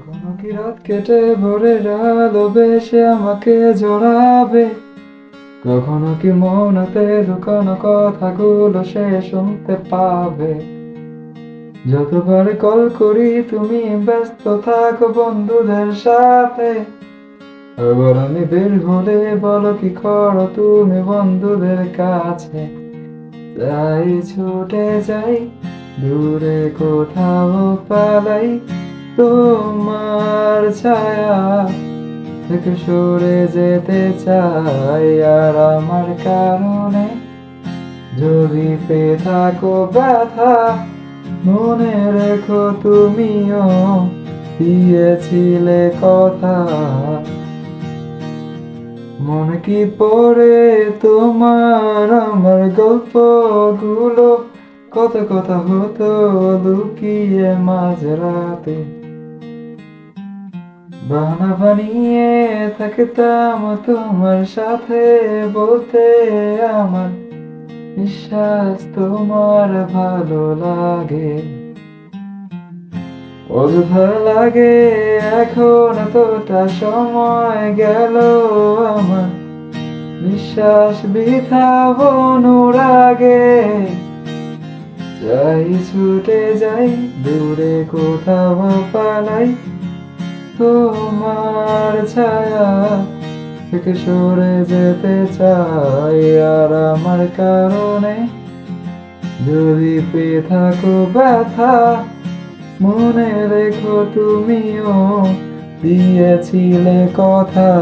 কখনো কি রাত কেটে ভোরের আলো বেশে আমাকে জড়াবে, কখনো কি মনেতে লুকানো কথাগুলো সে শুনতে পাবে। যতবার কল করি তুমি ব্যস্ত থাকো বন্ধুদের সাথে, আবার আমি বের হলে বলো কি করো তুমি বন্ধুদের কাছে। তাই ছুটে যাই দূরে কোথাও পালাই, তোমার ছায়া থেকে সরে যেতে চাই। আর আমার কারণে যদি পেয়ে থাকো ব্যথা, মনে রেখো তুমিও দিয়েছিলে কথা। মনে কি পড়ে তোমার আমার গল্পগুলো, কত কথা হতো লুকিয়ে মাঝরাতে। বাহানা বানিয়ে থাকতাম তোমার সাথে, বলতে আমার বিশ্বাস তোমার ভালো লাগে। অযথা লাগে এখন এতটা সময় গেল আমার, বিশ্বাস বৃথা অনুরাগে। যাই ছুটে যাই দূরে কোথাও পালাই, তোমার ছায়া থেকে সরে যেতে চাই। আর আমার কারণে যদি পেয়ে থাকো ব্যথা, মনে রেখো তুমিও দিয়েছিলে কথা।